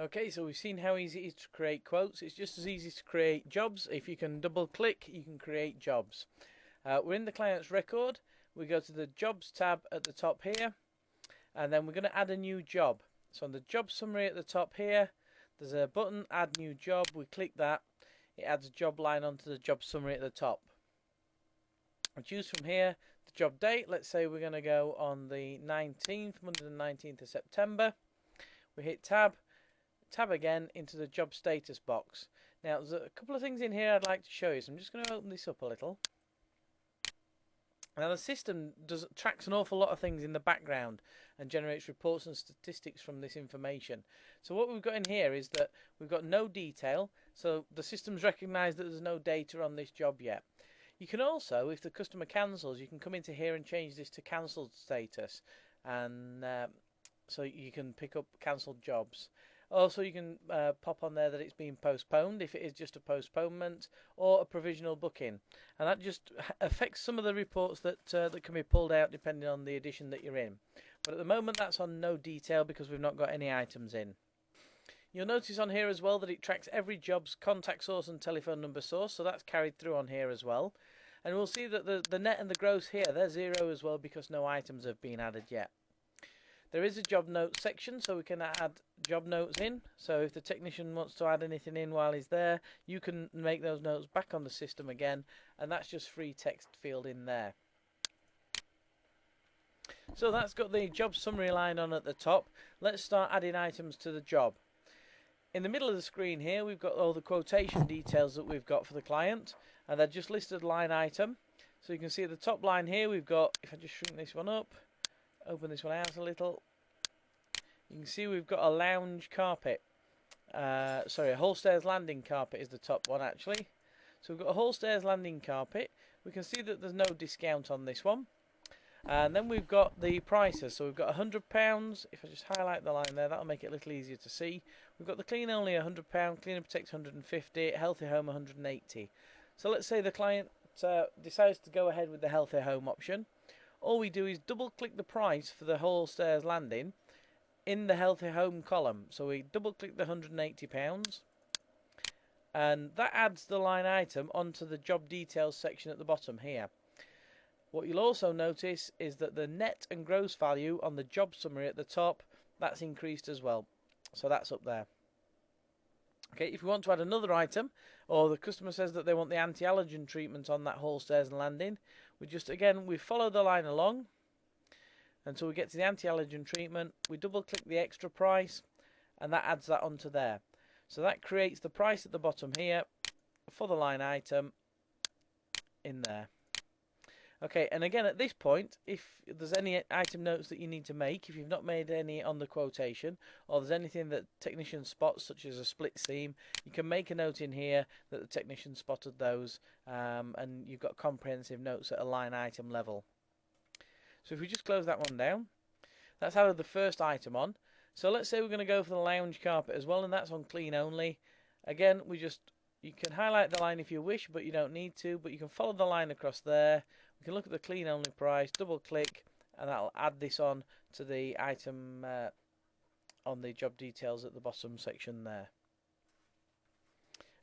Okay, so we've seen how easy it is to create quotes. It's just as easy to create jobs. If you can double click, you can create jobs. We're in the client's record. We go to the Jobs tab at the top here, and then we're going to add a new job. So on the job summary at the top here, there's a button, Add New Job. We click that. It adds a job line onto the job summary at the top. I choose from here the job date. Let's say we're going to go on the 19th, Monday the 19th of September. We hit tab again into the job status box. Now there's a couple of things in here I'd like to show you, so I'm just going to open this up a little. Now the system tracks an awful lot of things in the background and generates reports and statistics from this information. So what we've got in here is that we've got no detail, so the system's recognised that there's no data on this job yet. You can also, if the customer cancels, you can come into here and change this to cancelled status, and so you can pick up cancelled jobs. Also, you can pop on there that it's been postponed if it is just a postponement or a provisional booking, and that just affects some of the reports that that can be pulled out depending on the edition that you're in. But at the moment, that's on no detail because we've not got any items in. You'll notice on here as well that it tracks every job's contact source and telephone number source, so that's carried through on here as well. And we'll see that the net and the gross here, they're 0 as well because no items have been added yet. There is a job notes section, so we can add job notes in. So if the technician wants to add anything in while he's there, you can make those notes back on the system again, and that's just free text field in there. So that's got the job summary line on at the top. Let's start adding items to the job. In the middle of the screen here, we've got all the quotation details that we've got for the client, and they're just listed line item. So you can see at the top line here, we've got, if I just shrink this one up, open this one out a little, you can see we've got a lounge carpet. Sorry, a whole stairs landing carpet is the top one actually. So we've got a whole stairs landing carpet. We can see that there's no discount on this one. And then we've got the prices. So we've got £100. If I just highlight the line there, that'll make it a little easier to see. We've got the clean only £100, clean and protect 150, healthy home 180. So let's say the client decides to go ahead with the healthy home option. All we do is double click the price for the whole stairs landing in the healthy home column. So we double click the £180, and that adds the line item onto the job details section at the bottom here. What you'll also notice is that the net and gross value on the job summary at the top, that's increased as well. So that's up there. Okay, if we want to add another item, or the customer says that they want the anti-allergen treatment on that whole stairs and landing, we follow the line along until we get to the anti-allergen treatment. We double click the extra price, and that adds that onto there. So that creates the price at the bottom here for the line item in there. Okay, and again at this point, if there's any item notes that you need to make, if you've not made any on the quotation, or there's anything that technician spots, such as a split seam, you can make a note in here that the technician spotted those, and you've got comprehensive notes at a line item level. So if we just close that one down, that's added the first item on. So let's say we're going to go for the lounge carpet as well, and that's on clean only. Again, you can highlight the line if you wish, but you don't need to, but you can follow the line across there. We can look at the clean only price, double click, and that'll add this on to the item on the job details at the bottom section there.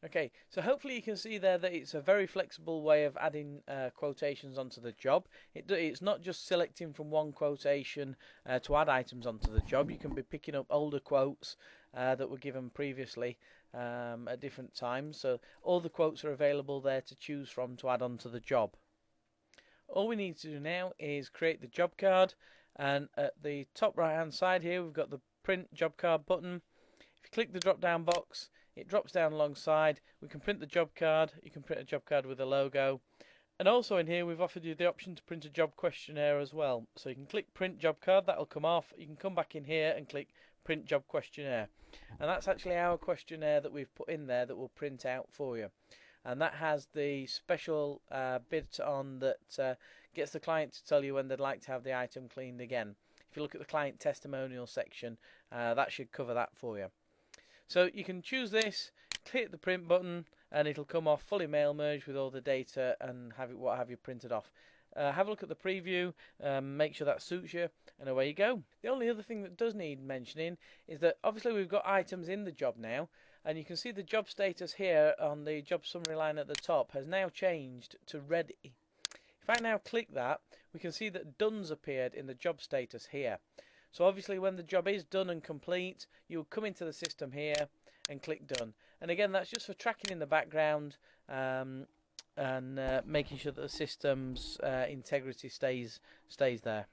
Okay, so hopefully you can see there that it's a very flexible way of adding quotations onto the job. It's not just selecting from one quotation to add items onto the job. You can be picking up older quotes that were given previously at different times. So all the quotes are available there to choose from to add onto the job. All we need to do now is create the job card, and at the top right hand side here we've got the print job card button. If you click the drop down box, it drops down alongside. We can print the job card. You can print a job card with a logo, and also in here we've offered you the option to print a job questionnaire as well. So you can click print job card, that'll come off. You can come back in here and click print job questionnaire, and that's actually our questionnaire that we've put in there that will print out for you. And that has the special bit on that gets the client to tell you when they'd like to have the item cleaned again. If you look at the client testimonial section, that should cover that for you. So you can choose this, click the print button, and it'll come off fully mail merged with all the data and what have you printed off. have a look at the preview, make sure that suits you, and away you go. The only other thing that does need mentioning is that obviously we've got items in the job now, and you can see the job status here on the job summary line at the top has now changed to ready. If I now click that, we can see that done's appeared in the job status here. So obviously when the job is done and complete, you'll come into the system here and click done. And again, that's just for tracking in the background and making sure that the system's integrity stays there.